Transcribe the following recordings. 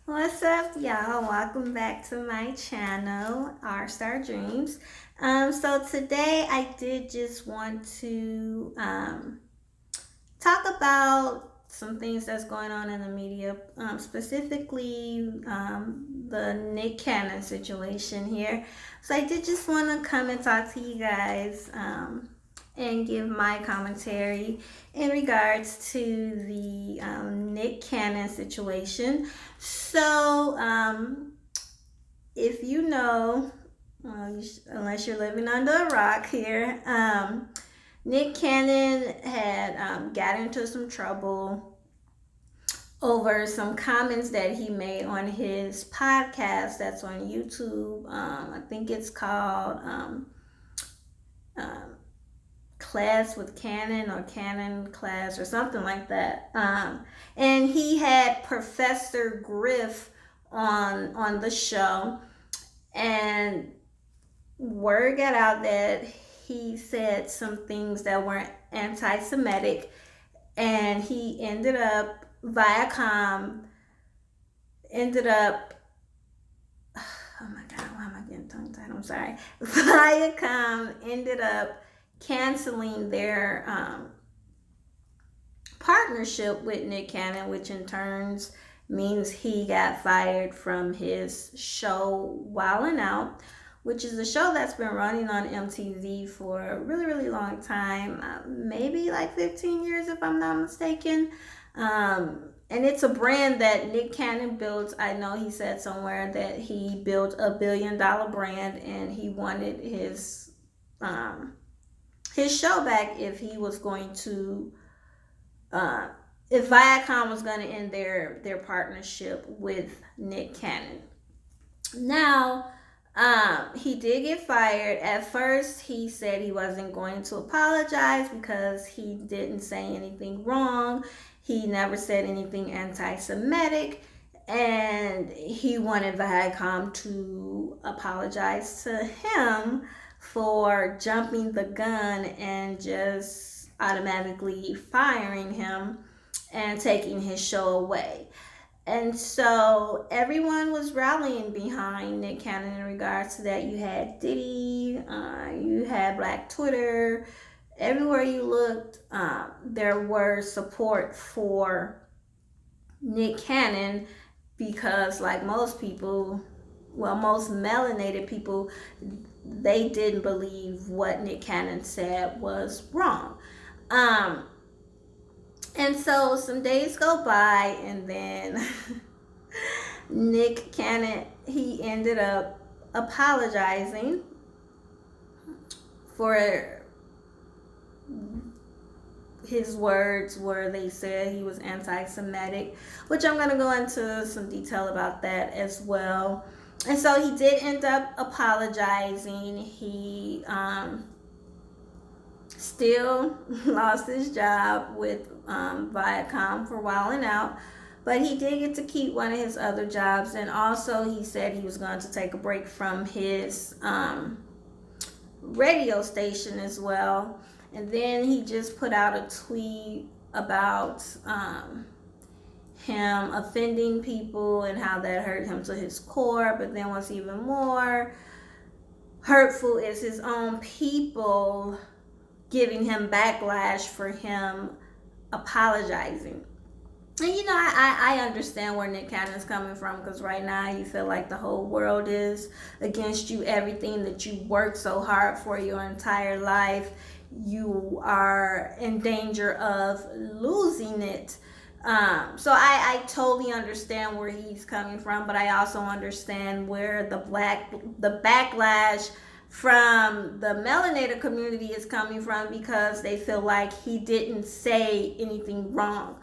What's up, y'all? Welcome back to my channel, r.starrdreams. So today I did just want to talk about some things that's going on in the media, specifically the Nick Cannon situation here. So I did just want to come and talk to you guys and give my commentary in regards to the Nick Cannon situation. So, if you know, unless you're living under a rock here, Nick Cannon had got into some trouble over some comments that he made on his podcast that's on YouTube. I think it's called um, Class with Cannon or Cannon Class or something like that. And he had Professor Griff on the show, and word got out that he said some things that weren't anti-Semitic, and he ended up Viacom ended up oh my god, why am I getting tongue tied? I'm sorry. Viacom ended up canceling their partnership with Nick Cannon, which in turns means he got fired from his show Wildin' Out, which is a show that's been running on MTV for a really, really long time, maybe like 15 years if I'm not mistaken. And it's a brand that Nick Cannon built. I know he said somewhere that he built $1 billion brand, and he wanted his show back if he was going to if Viacom was going to end their partnership with Nick Cannon. Now, he did get fired. At first, he said he wasn't going to apologize because he didn't say anything wrong. He never said anything anti-Semitic, and he wanted Viacom to apologize to him for jumping the gun and just automatically firing him and taking his show away. And so everyone was rallying behind Nick Cannon in regards to that. You had Diddy, you had Black Twitter. Everywhere you looked, there were support for Nick Cannon because, like most people, well, most melanated people, they didn't believe what Nick Cannon said was wrong. And so some days go by, and then Nick Cannon, he ended up apologizing for his words where they said he was anti-Semitic, which I'm going to go into some detail about that as well. And so he did end up apologizing. He still lost his job with Viacom for Wildin' Out, but he did get to keep one of his other jobs, and also he said he was going to take a break from his radio station as well. And then he just put out a tweet about him offending people and how that hurt him to his core. But then what's even more hurtful is his own people giving him backlash for him apologizing. And you know, I understand where Nick Cannon's coming from, because right now you feel like the whole world is against you. Everything that you worked so hard for your entire life, you are in danger of losing it. So I totally understand where he's coming from, but I also understand where the backlash from the melanated community is coming from, because they feel like he didn't say anything wrong.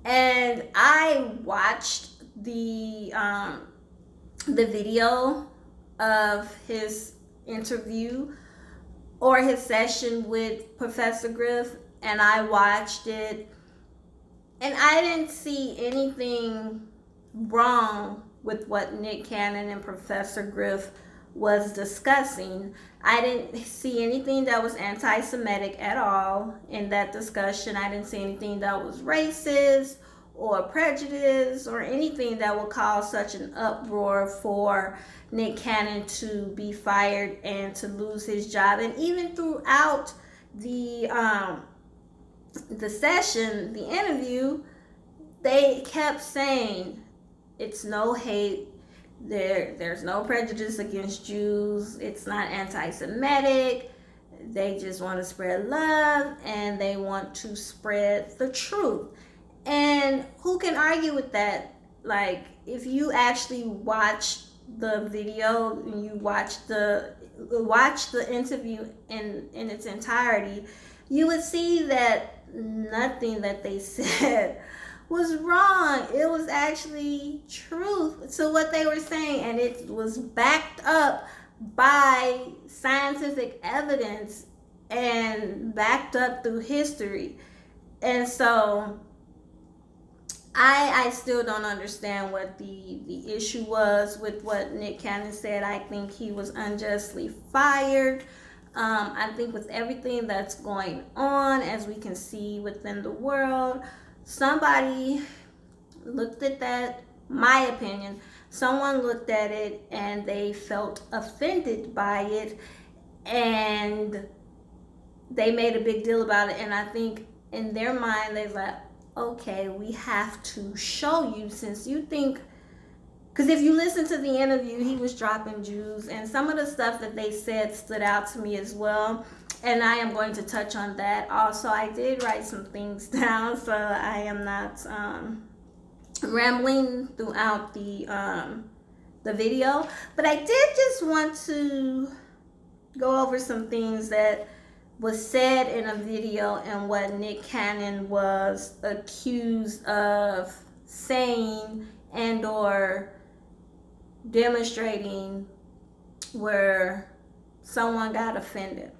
And I watched the video of his interview or his session with Professor Griff, and I watched it, and I didn't see anything wrong with what Nick Cannon and Professor Griff was discussing. I didn't see anything that was anti-Semitic at all in that discussion. I didn't see anything that was racist or prejudice or anything that will cause such an uproar for Nick Cannon to be fired and to lose his job. And even throughout the session, the interview, they kept saying it's no hate. There's no prejudice against Jews. It's not anti-Semitic. They just want to spread love and they want to spread the truth. And who can argue with that? Like, if you actually watch the video and you watch the interview in its entirety, you would see that nothing that they said was wrong. It was actually truth to what they were saying, and it was backed up by scientific evidence and backed up through history. And so I still don't understand what the issue was with what Nick Cannon said. I think he was unjustly fired. I think with everything that's going on, as we can see within the world, somebody looked at that, my opinion, someone looked at it and they felt offended by it and they made a big deal about it. And I think in their mind, they're like, okay, we have to show you, since you think, because if you listen to the interview, he was dropping Jews, and some of the stuff that they said stood out to me as well. And I am going to touch on that. Also, I did write some things down, so I am not rambling throughout the video. But I did just want to go over some things that was said in a video and what Nick Cannon was accused of saying and or demonstrating where someone got offended.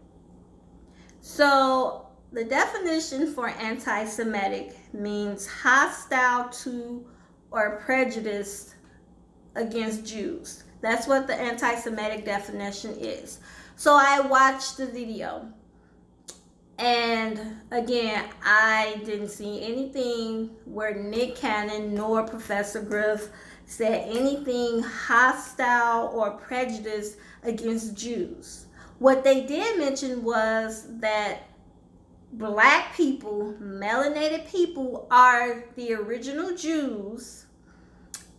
So the definition for anti-Semitic means hostile to or prejudiced against Jews. That's what the anti-Semitic definition is. So I watched the video. And again, I didn't see anything where Nick Cannon nor Professor Griff said anything hostile or prejudiced against Jews. What they did mention was that black people, melanated people, are the original Jews,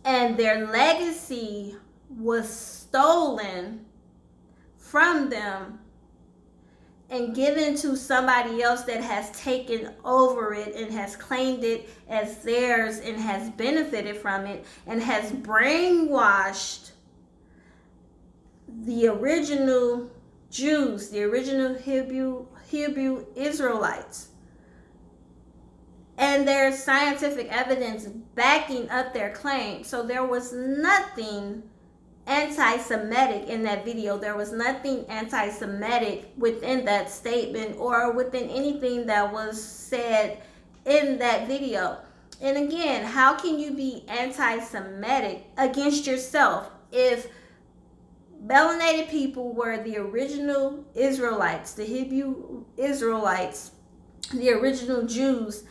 and their legacy was stolen from them and given to somebody else that has taken over it and has claimed it as theirs and has benefited from it and has brainwashed the original Jews, the original Hebrew Israelites. And there's scientific evidence backing up their claim. So there was nothing anti-Semitic in that video. There was nothing anti-Semitic within that statement or within anything that was said in that video. And again, how can you be anti-Semitic against yourself if melanated people were the original Israelites, the Hebrew Israelites, the original Jews?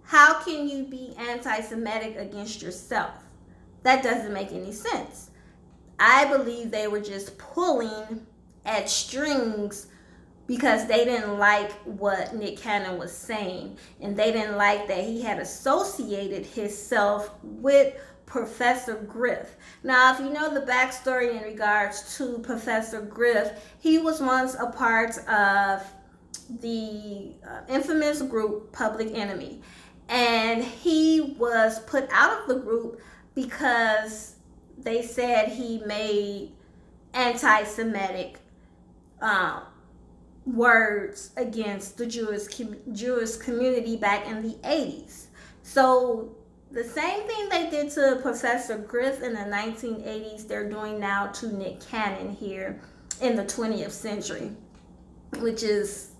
How can you be anti-Semitic against yourself? That doesn't make any sense. I believe they were just pulling at strings because they didn't like what Nick Cannon was saying, and they didn't like that he had associated himself with Professor Griff. Now, if you know the backstory in regards to Professor Griff, he was once a part of the infamous group Public Enemy, and he was put out of the group because they said he made anti-Semitic words against the Jewish community back in the 80s. So the same thing they did to Professor Griff in the 1980s, they're doing now to Nick Cannon here in the 20th century, which is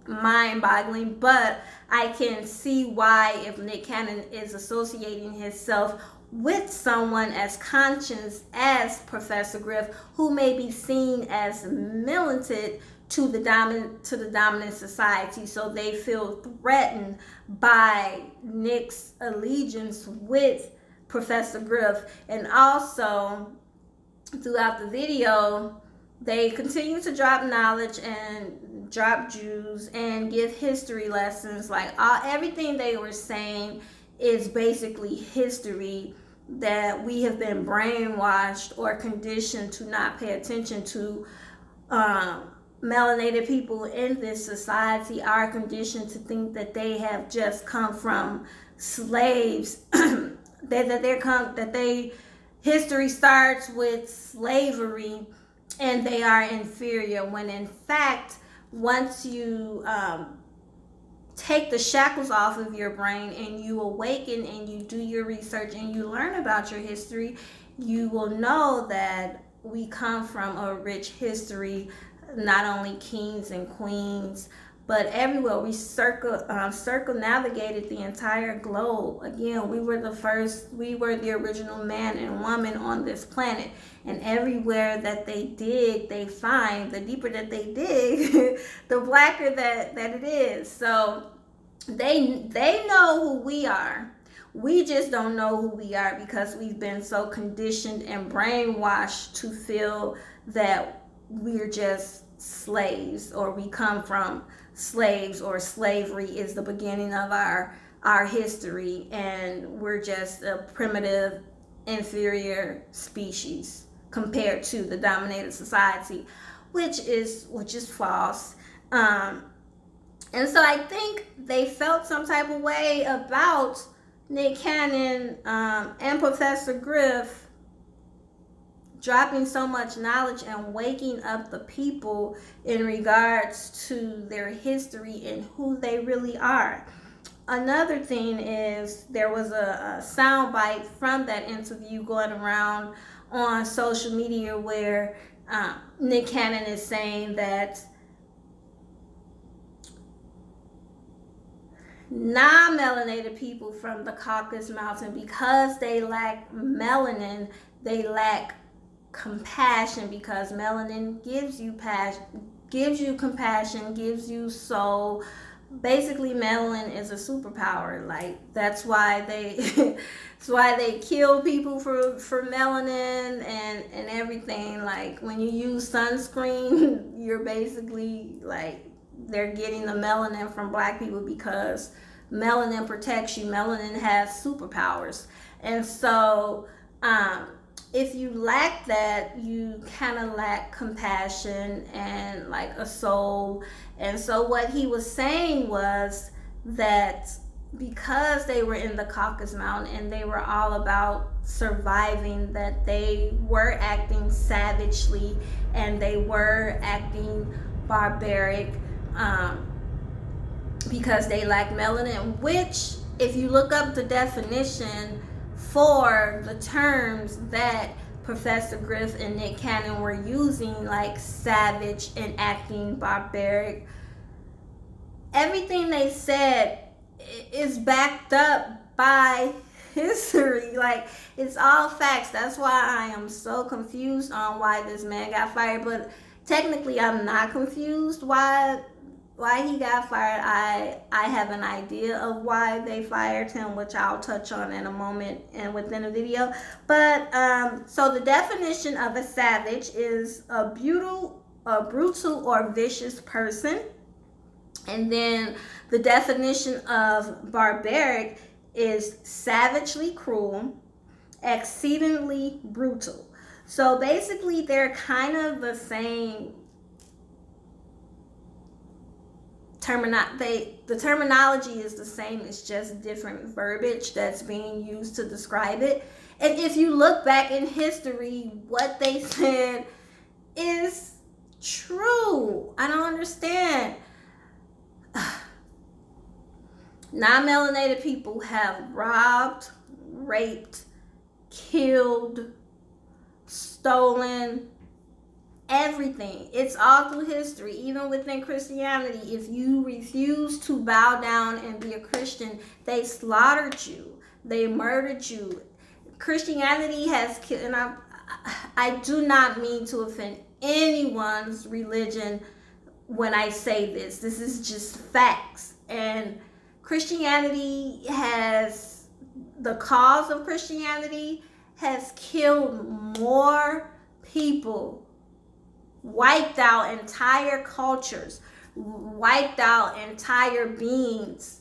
mind-boggling. But I can see why, if Nick Cannon is associating himself with someone as conscious as Professor Griff, who may be seen as militant to the dominant society. So they feel threatened by Nick's allegiance with Professor Griff. And also throughout the video, they continue to drop knowledge and drop Jews and give history lessons. Like everything they were saying is basically history that we have been brainwashed or conditioned to not pay attention to. Melanated people in this society are conditioned to think that they have just come from slaves. History starts with slavery and they are inferior, when in fact, once you take the shackles off of your brain and you awaken and you do your research and you learn about your history, you will know that we come from a rich history, not only kings and queens, but everywhere. We circumnavigated the entire globe. Again, we were the original man and woman on this planet. And everywhere that they dig, they find, the deeper that they dig, the blacker that it is. So they know who we are. We just don't know who we are because we've been so conditioned and brainwashed to feel that we're just slaves, or we come from slaves, or slavery is the beginning of our history, and we're just a primitive, inferior species compared to the dominated society, which is false. And so I think they felt some type of way about Nick Cannon and Professor Griff dropping so much knowledge and waking up the people in regards to their history and who they really are. Another thing is there was a sound bite from that interview going around on social media where Nick Cannon is saying that non-melanated people from the Caucasus Mountain, because they lack melanin, they lack compassion, because melanin gives you passion, gives you compassion, gives you soul. Basically, melanin is a superpower. Like that's why they kill people for melanin and everything. Like when you use sunscreen, you're basically like they're getting the melanin from black people because melanin protects you. Melanin has superpowers, and so if you lack that, you kind of lack compassion and like a soul. And so what he was saying was that because they were in the Caucasus Mountain and they were all about surviving, that they were acting savagely and they were acting barbaric because they lacked melanin, which if you look up the definition for the terms that Professor Griff and Nick Cannon were using, like savage and acting barbaric, everything they said is backed up by history. Like it's all facts. That's why I am so confused on why this man got fired. But technically I'm not confused why he got fired. I have an idea of why they fired him, which I'll touch on in a moment and within the video. But so the definition of a savage is a brutal or vicious person. And then the definition of barbaric is savagely cruel, exceedingly brutal. So basically they're kind of the same the terminology is the same, it's just different verbiage that's being used to describe it. And if you look back in history, what they said is true. I don't understand. Non-melanated people have robbed, raped, killed, stolen, everything. It's all through history. Even within Christianity, if you refuse to bow down and be a Christian, they slaughtered you. They murdered you. Christianity has killed, and I do not mean to offend anyone's religion when I say this. This is just facts. And Christianity has, the cause of Christianity has killed more people, wiped out entire cultures, wiped out entire beings,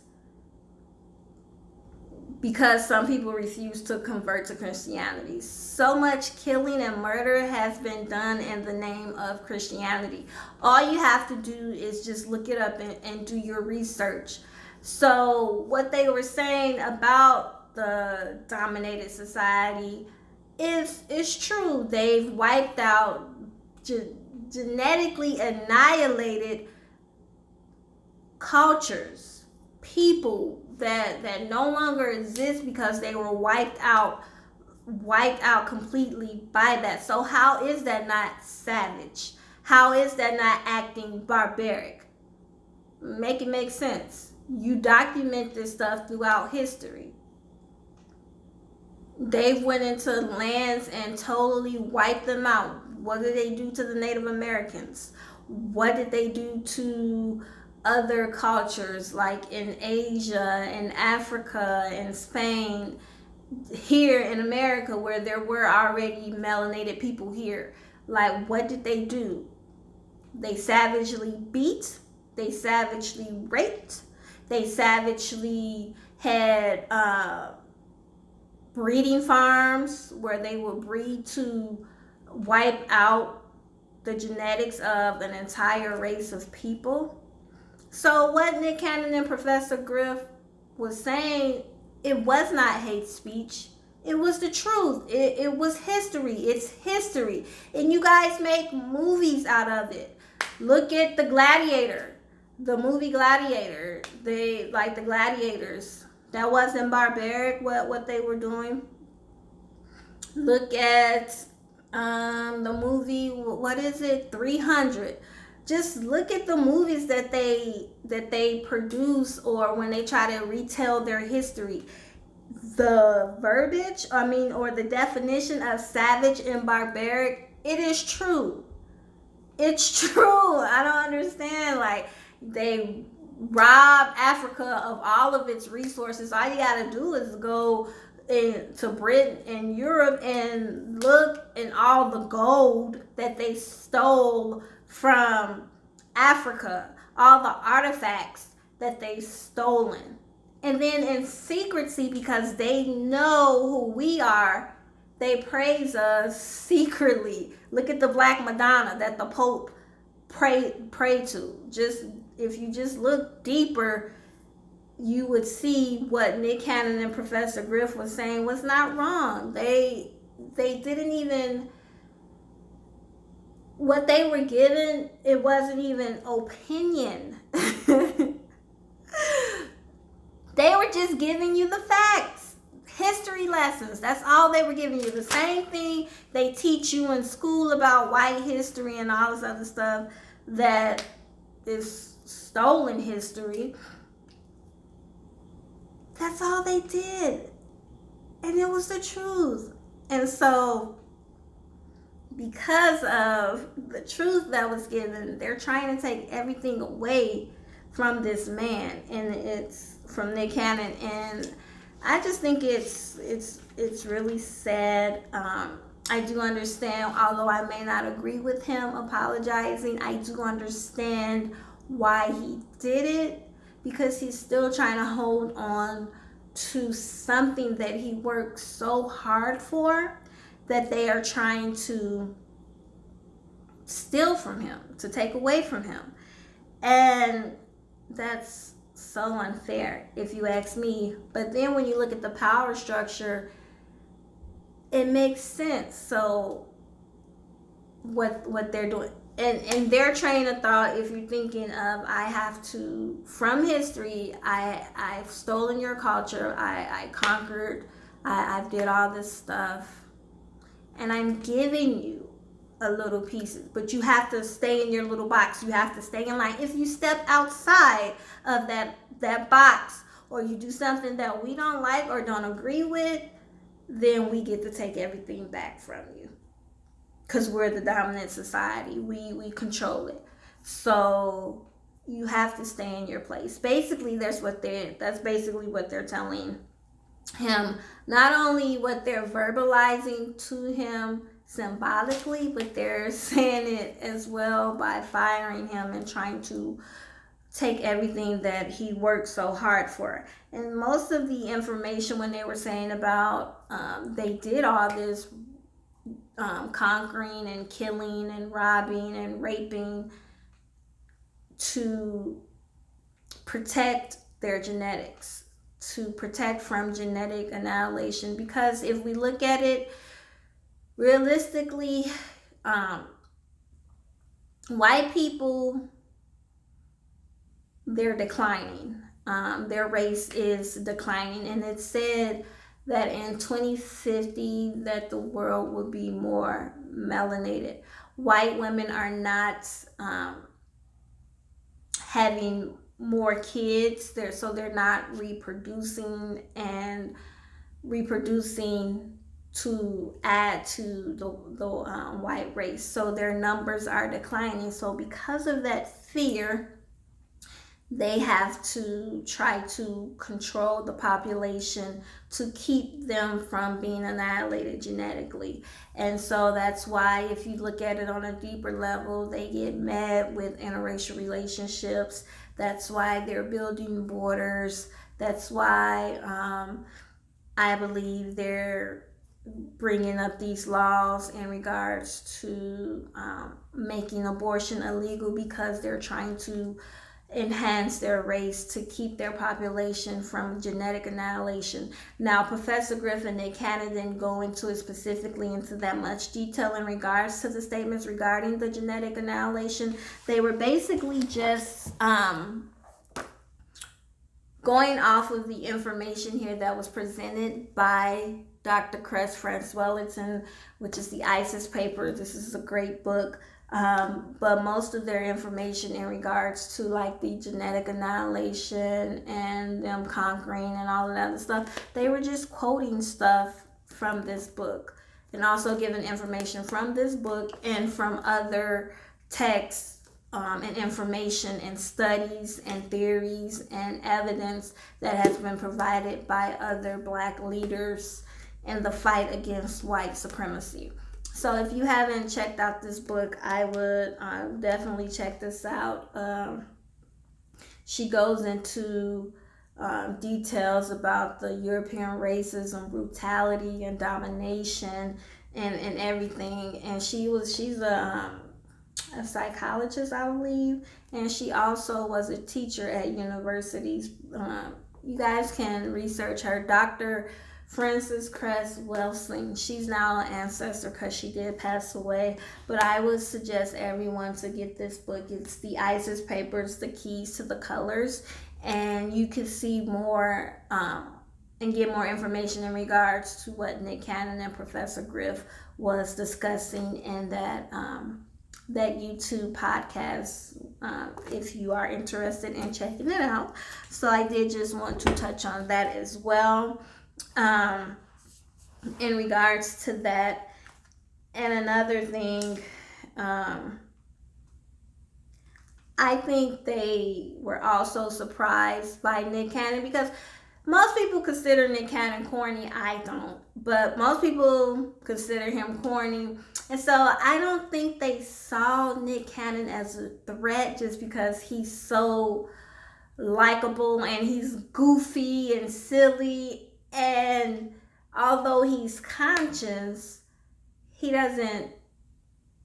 because some people refuse to convert to Christianity. So much killing and murder has been done in the name of Christianity. All you have to do is just look it up and do your research. So what they were saying about the dominated society is true. They've wiped out, genetically annihilated cultures, people that no longer exist because they were wiped out completely by that. So how is that not savage? How is that not acting barbaric? Make it make sense. You document this stuff throughout history. They went into lands and totally wiped them out. What did they do to the Native Americans? What did they do to other cultures, like in Asia, in Africa, in Spain, here in America, where there were already melanated people here? Like, what did they do? They savagely beat, they savagely raped, they savagely had breeding farms where they would breed to wipe out the genetics of an entire race of people. So what Nick Cannon and Professor Griff was saying, it was not hate speech. It was the truth. It was history. It's history. And you guys make movies out of it. Look at the Gladiator, the movie Gladiator. They, like the gladiators, that wasn't barbaric what they were doing. Look at the movie, what is it, 300. Just look at the movies that they produce, or when they try to retell their history. The verbiage, or the definition of savage and barbaric, it is true. It's true. I don't understand. Like, they robbed Africa of all of its resources. All you gotta do is go to Britain and Europe and look in all the gold that they stole from Africa, all the artifacts that they've stolen. And then in secrecy, because they know who we are, they praise us secretly. Look at the Black Madonna that the Pope prayed to. Just, if you just look deeper, you would see what Nick Cannon and Professor Griff was saying was not wrong. They didn't even, what they were given, it wasn't even opinion. They were just giving you the facts. History lessons. That's all they were giving you. The same thing they teach you in school about white history and all this other stuff that is stolen history. That's all they did. And it was the truth. And so, because of the truth that was given, they're trying to take everything away from this man. And it's from Nick Cannon. And I just think it's really sad. I do understand, although I may not agree with him apologizing, I do understand why he did it, because he's still trying to hold on to something that he worked so hard for, that they are trying to steal from him, to take away from him. And that's so unfair, if you ask me. But then when you look at the power structure, it makes sense. So what they're doing, and their train of thought, if you're thinking of, I have to, from history, I've stolen your culture, I conquered, I've did all this stuff, and I'm giving you a little pieces, but you have to stay in your little box. You have to stay in line. If you step outside of that box, or you do something that we don't like or don't agree with, then we get to take everything back from you, because we're the dominant society. We control it. So you have to stay in your place. Basically, that's basically what they're telling him. Not only what they're verbalizing to him symbolically, but they're saying it as well by firing him and trying to take everything that he worked so hard for. And most of the information when they were saying about they did all this conquering and killing and robbing and raping to protect their genetics, to protect from genetic annihilation. Because if we look at it realistically, white people, they're declining. Their race is declining, and it's said that in 2050 that the world will be more melanated. White women are not having more kids. They're not reproducing to add to the white race. So their numbers are declining. So because of that fear, they have to try to control the population to keep them from being annihilated genetically. And so that's why, if you look at it on a deeper level, they get mad with interracial relationships. That's why they're building borders. That's why I believe they're bringing up these laws in regards to making abortion illegal, because they're trying to enhance their race to keep their population from genetic annihilation. Now, Professor Griff and Nick Cannon didn't go into it specifically into that much detail in regards to the statements regarding the genetic annihilation. They were basically just going off of the information here that was presented by Dr. Cress Franz Wellington, which is the ISIS paper. This is a great book. But most of their information in regards to like the genetic annihilation and them conquering and all of that other stuff, they were just quoting stuff from this book, and also giving information from this book and from other texts and information and studies and theories and evidence that has been provided by other Black leaders in the fight against white supremacy. So if you haven't checked out this book, I would definitely check this out. She goes into details about the European racism, brutality, and domination, and everything. And she's a psychologist, I believe, and she also was a teacher at universities. You guys can research her, Dr. Frances Cress Welsing. She's now an ancestor because she did pass away. But I would suggest everyone to get this book. It's the ISIS Papers, The Keys to the Colors. And you can see more and get more information in regards to what Nick Cannon and Professor Griff was discussing in that YouTube podcast, if you are interested in checking it out. So I did just want to touch on that as well. In regards to that. And another thing, I think they were also surprised by Nick Cannon, because most people consider Nick Cannon corny. I don't, but most people consider him corny. And so I don't think they saw Nick Cannon as a threat just because he's so likable and he's goofy and silly. And although he's conscious, he doesn't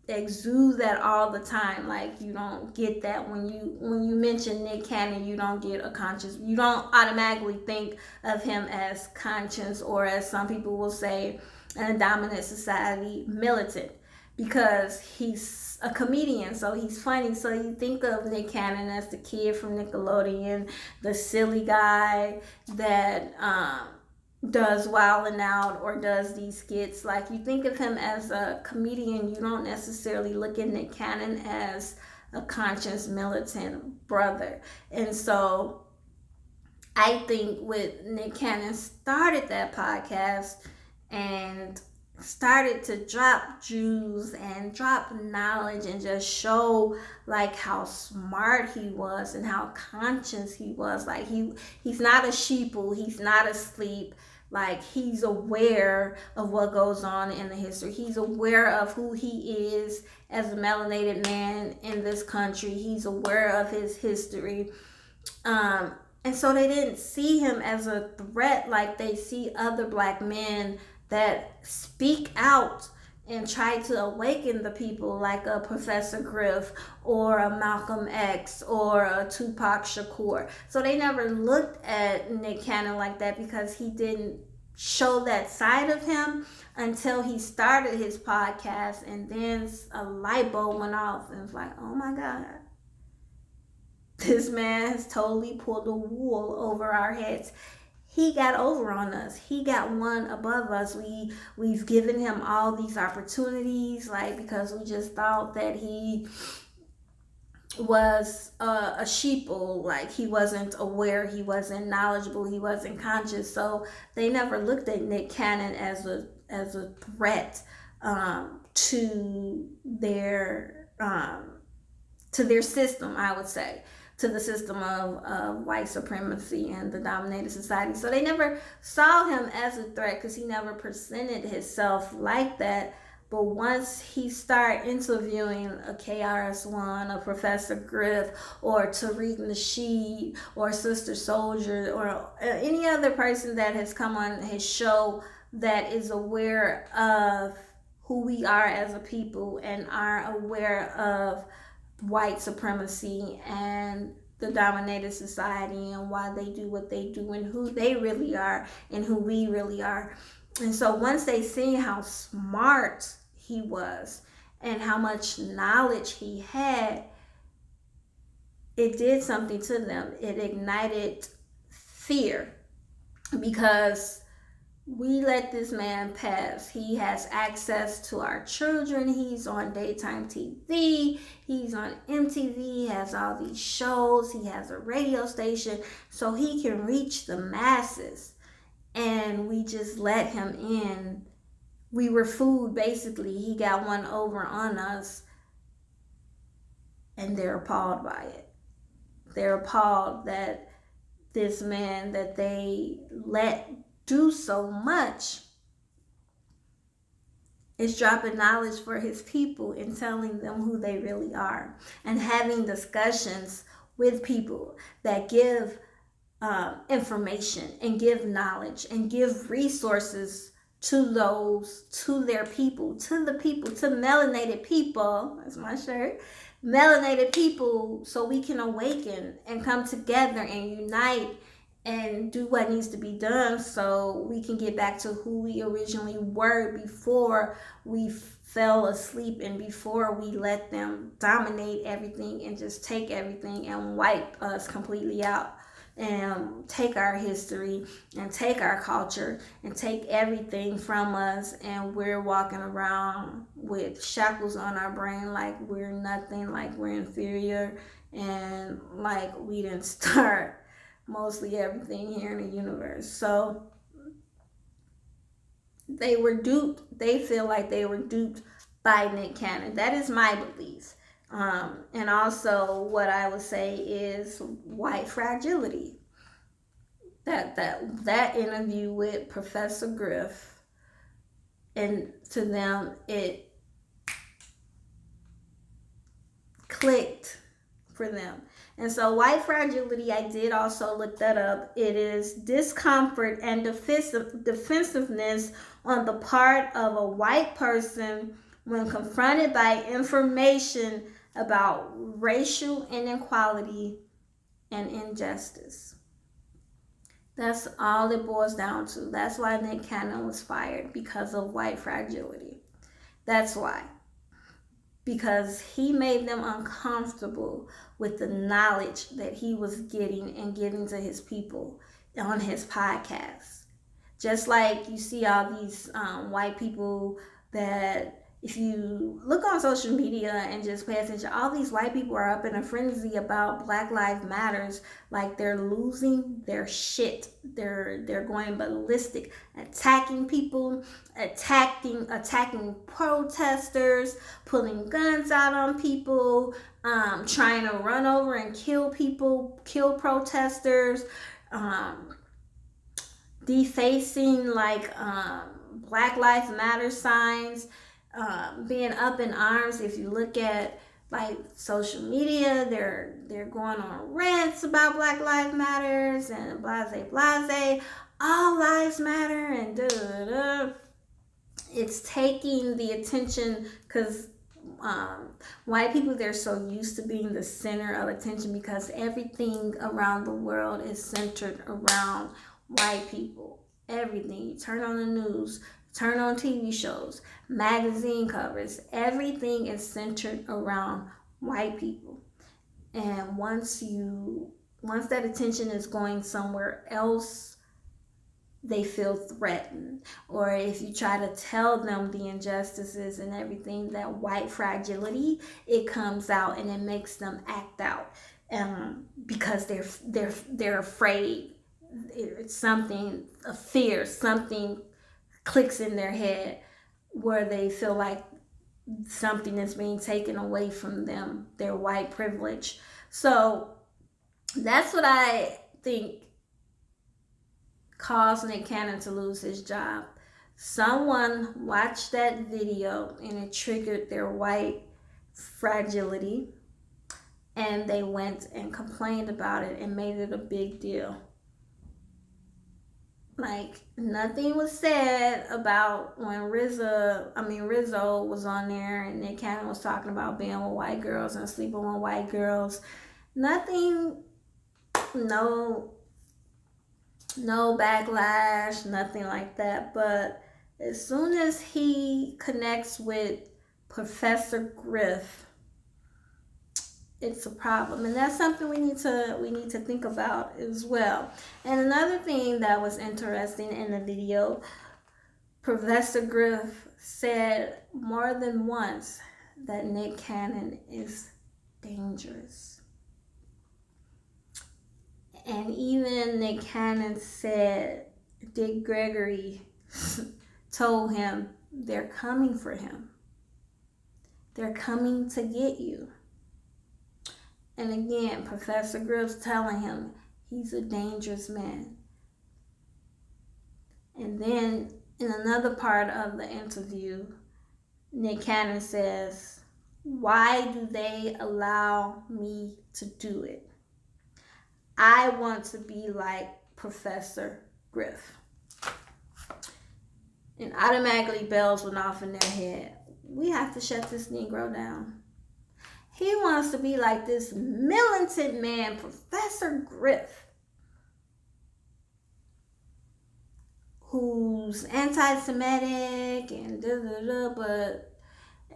exude that all the time. Like, you don't get that when you mention Nick Cannon. You don't get a conscious. You don't automatically think of him as conscious, or as some people will say in a dominant society, militant, because he's a comedian, so he's funny. So you think of Nick Cannon as the kid from Nickelodeon, the silly guy that does Wild 'N Out or does these skits. Like, you think of him as a comedian. You don't necessarily look at Nick Cannon as a conscious militant brother. And so I think with Nick Cannon started that podcast, and started to drop Jews and drop knowledge and just show like how smart he was and how conscious he was. Like he's not a sheeple, he's not asleep. Like he's aware of what goes on in the history. He's aware of who he is as a melanated man in this country. He's aware of his history. And so they didn't see him as a threat like they see other black men that speak out and try to awaken the people, like a Professor Griff or a Malcolm X or a Tupac Shakur. So they never looked at Nick Cannon like that because he didn't show that side of him until he started his podcast, and then a light bulb went off and it's like, oh my God, this man has totally pulled the wool over our heads. He got over on us. He got one above us. We've given him all these opportunities, like, because we just thought that he was a sheeple, like he wasn't aware, he wasn't knowledgeable, he wasn't conscious. So they never looked at Nick Cannon as a threat to their system, I would say, to the system of white supremacy and the dominated society. So they never saw him as a threat because he never presented himself like that. But once he started interviewing a KRS-One, a Professor Griff, or Tariq Nasheed, or Sister Soldier, or any other person that has come on his show that is aware of who we are as a people and are aware of white supremacy and the dominated society and why they do what they do and who they really are and who we really are. And so once they see how smart he was and how much knowledge he had, it did something to them. It ignited fear because we let this man pass. He has access to our children. He's on daytime TV. He's on MTV. He has all these shows. He has a radio station. So he can reach the masses. And we just let him in. We were food, basically. He got one over on us. And they're appalled by it. They're appalled that this man that they let do so much is dropping knowledge for his people and telling them who they really are and having discussions with people that give information and give knowledge and give resources to their people, to melanated people. That's my shirt. Melanated people, so we can awaken and come together and unite and do what needs to be done so we can get back to who we originally were before we fell asleep and before we let them dominate everything and just take everything and wipe us completely out and take our history and take our culture and take everything from us, and we're walking around with shackles on our brain like we're nothing, like we're inferior, and like we didn't start mostly everything here in the universe. So they were duped. They feel like they were duped by Nick Cannon. That is my belief. And also what I would say is white fragility. That interview with Professor Griff, and to them it clicked for them. And so white fragility, I did also look that up. It is discomfort and defensiveness on the part of a white person when confronted by information about racial inequality and injustice. That's all it boils down to. That's why Nick Cannon was fired, because of white fragility. That's why. Because he made them uncomfortable with the knowledge that he was getting and giving to his people on his podcast. Just like you see all these white people that, if you look on social media and just pay attention, all these white people are up in a frenzy about Black Lives Matters, like they're losing their shit. They're going ballistic, attacking people, attacking protesters, pulling guns out on people, trying to run over and kill people, kill protesters, defacing like Black Lives Matter signs, being up in arms. If you look at like social media, they're going on rants about Black Lives Matters and blase, all lives matter, and da da da. It's taking the attention because white people, they're so used to being the center of attention because everything around the world is centered around white people. Everything. You turn on the news, turn on TV shows, magazine covers, everything is centered around white people. And once that attention is going somewhere else, they feel threatened. Or if you try to tell them the injustices and everything, that white fragility, it comes out and it makes them act out, because they're afraid. It's something, a fear, something clicks in their head where they feel like something is being taken away from them, their white privilege. So that's what I think caused Nick Cannon to lose his job. Someone watched that video and it triggered their white fragility, and they went and complained about it and made it a big deal. Like, nothing was said about when Rizzo was on there and Nick Cannon was talking about being with white girls and sleeping with white girls. Nothing, no backlash, nothing like that. But as soon as he connects with Professor Griff, it's a problem, and that's something we need to think about as well. And another thing that was interesting in the video, Professor Griff said more than once that Nick Cannon is dangerous. And even Nick Cannon said Dick Gregory told him they're coming for him. They're coming to get you. And again, Professor Griff's telling him he's a dangerous man. And then in another part of the interview, Nick Cannon says, "Why do they allow me to do it? I want to be like Professor Griff." And automatically bells went off in their head. We have to shut this Negro down. He wants to be like this militant man, Professor Griff, who's anti-Semitic and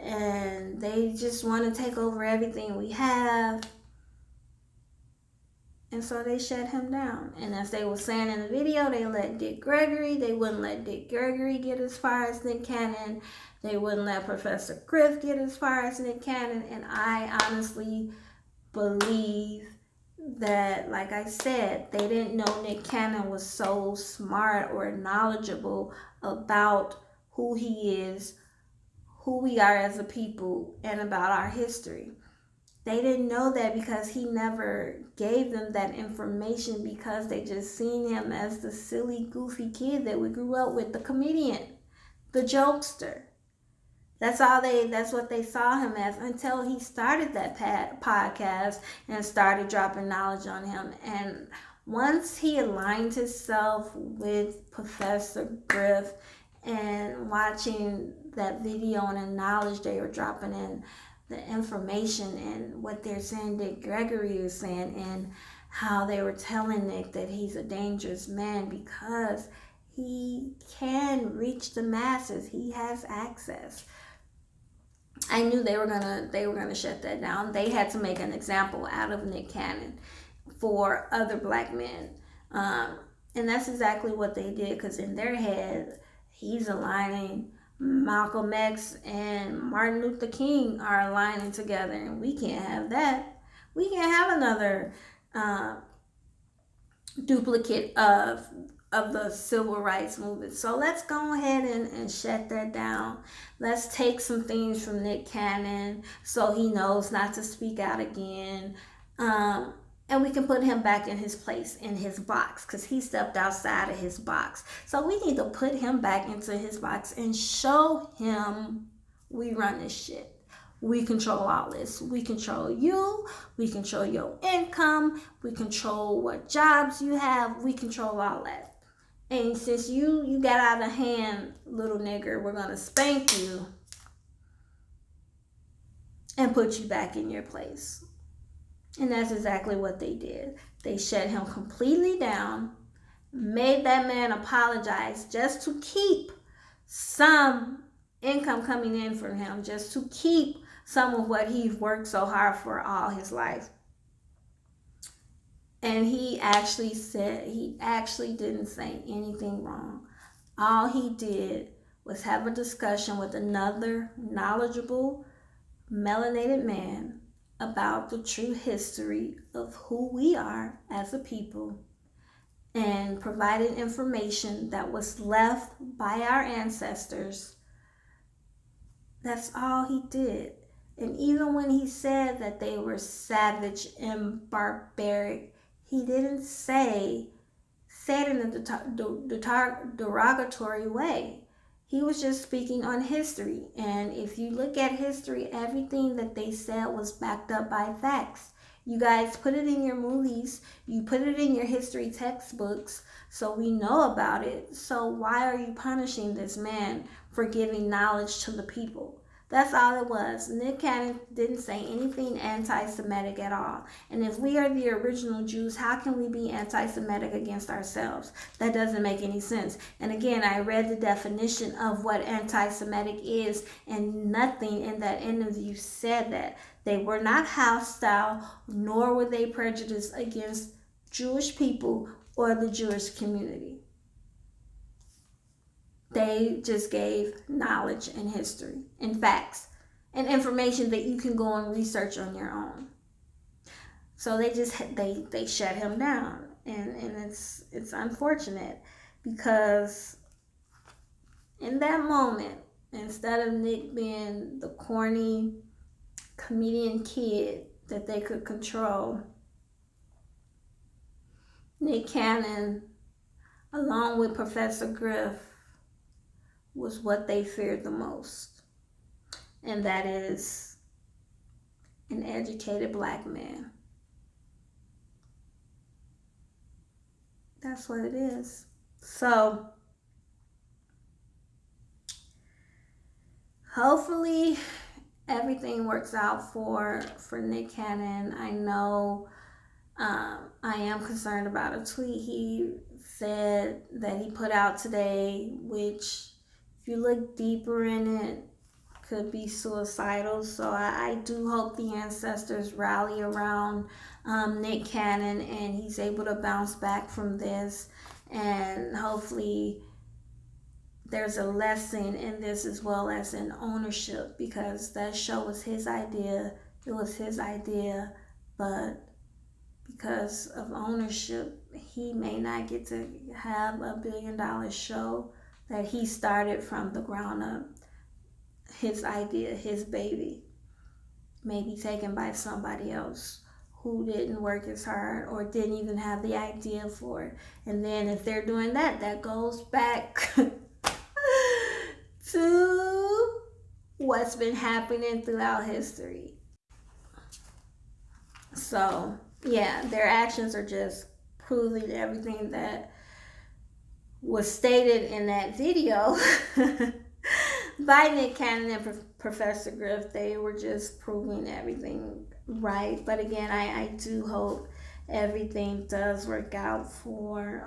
and they just want to take over everything we have. And so they shut him down. And as they were saying in the video, they wouldn't let Dick Gregory get as far as Nick Cannon. They wouldn't let Professor Griff get as far as Nick Cannon. And I honestly believe that, like I said, they didn't know Nick Cannon was so smart or knowledgeable about who he is, who we are as a people, and about our history. They didn't know that because he never gave them that information, because they just seen him as the silly, goofy kid that we grew up with, the comedian, the jokester. That's what they saw him as, until he started that podcast and started dropping knowledge on him. And once he aligned himself with Professor Griff and watching that video and the knowledge they were dropping in, the information and what they're saying, Dick Gregory was saying, and how they were telling Nick that he's a dangerous man because he can reach the masses. He has access. I knew they were gonna shut that down. They had to make an example out of Nick Cannon for other black men, and that's exactly what they did. Because in their head, he's aligning Malcolm X and Martin Luther King are aligning together, and we can't have that. We can't have another uh, duplicate of the civil rights movement. So let's go ahead and shut that down. Let's take some things from Nick Cannon so he knows not to speak out again. Um, and we can put him back in his place, in his box, because he stepped outside of his box. So we need to put him back into his box and show him we run this shit. We control all this. We control you. We control your income. We control what jobs you have. We control all that. And since you got out of hand, little nigger, we're gonna spank you and put you back in your place. And that's exactly what they did. They shut him completely down, made that man apologize just to keep some income coming in from him, just to keep some of what he's worked so hard for all his life. And he actually didn't say anything wrong. All he did was have a discussion with another knowledgeable melanated man about the true history of who we are as a people, and provided information that was left by our ancestors. That's all he did. And even when he said that they were savage and barbaric, he didn't say it in a derogatory way. He was just speaking on history. And if you look at history, everything that they said was backed up by facts. You guys put it in your movies, you put it in your history textbooks, so we know about it. So why are you punishing this man for giving knowledge to the people? That's all it was. Nick Cannon didn't say anything anti-Semitic at all. And if we are the original Jews, how can we be anti-Semitic against ourselves? That doesn't make any sense. And again, I read the definition of what anti-Semitic is, and nothing in that interview said that. They were not hostile, nor were they prejudiced against Jewish people or the Jewish community. They just gave knowledge and history and facts and information that you can go and research on your own. So they shut him down, and it's unfortunate, because in that moment, instead of Nick being the corny comedian kid that they could control, Nick Cannon, along with Professor Griff, was what they feared the most. And that is an educated black man. That's what it is. So hopefully everything works out for Nick Cannon. I know I am concerned about a tweet he said that he put out today, which, if you look deeper in it, could be suicidal. So I do hope the ancestors rally around Nick Cannon and he's able to bounce back from this. And hopefully there's a lesson in this as well as in ownership, because that show was his idea. It was his idea, but because of ownership, he may not get to have a $1 billion show that he started from the ground up. His idea, his baby, may be taken by somebody else who didn't work as hard or didn't even have the idea for it. And then if they're doing that, that goes back to what's been happening throughout history. So yeah, their actions are just proving everything that was stated in that video by Nick Cannon and Professor Griff. They were just proving everything right. But again, I do hope everything does work out for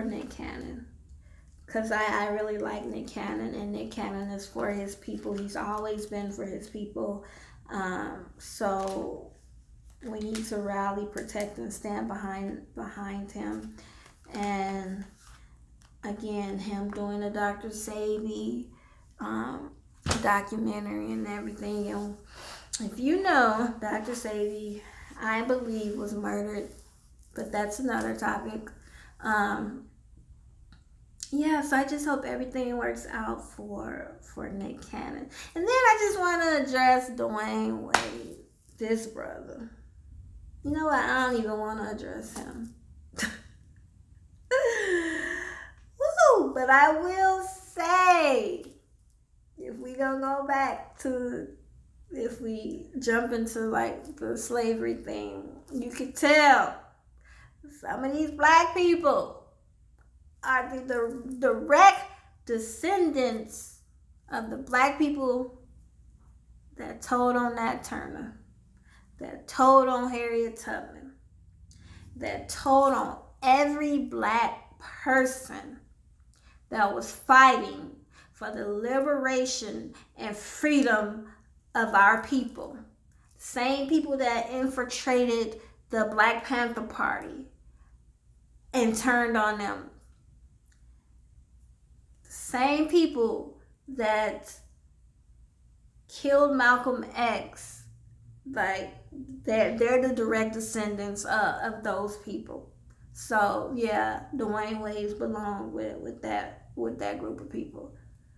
Nick Cannon. Because I really like Nick Cannon, and Nick Cannon is for his people. He's always been for his people. So we need to rally, protect, and stand behind him. And again, him doing the Dr. Sebi documentary and everything. And if you know, Dr. Sebi, I believe, was murdered, but that's another topic. Yeah, so I just hope everything works out for Nick Cannon. And then I just want to address Dwayne Wade, this brother. You know what? I don't even want to address him. Woo! But I will say, if we gonna go back to, if we jump into like the slavery thing, you could tell some of these black people are the direct descendants of the black people that told on Nat Turner, that told on Harriet Tubman, that told on every black person that was fighting for the liberation and freedom of our people. Same people that infiltrated the Black Panther Party and turned on them. Same people that killed Malcolm X, like they're the direct descendants of those people. So yeah, Dwayne Wade belonged with that group of people.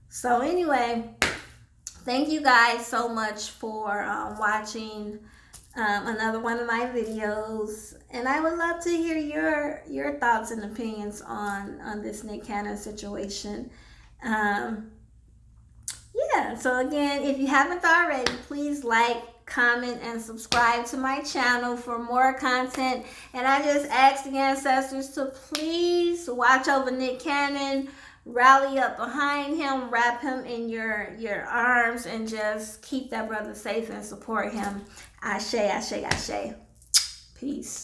So anyway, thank you guys so much for watching another one of my videos, and I would love to hear your thoughts and opinions on this Nick Cannon situation. Yeah, so again, if you haven't already, please like, comment, and subscribe to my channel for more content. And I just ask the ancestors to please watch over Nick Cannon, rally up behind him, wrap him in your arms, and just keep that brother safe and support him. Ashe, ashe, ashe. Peace.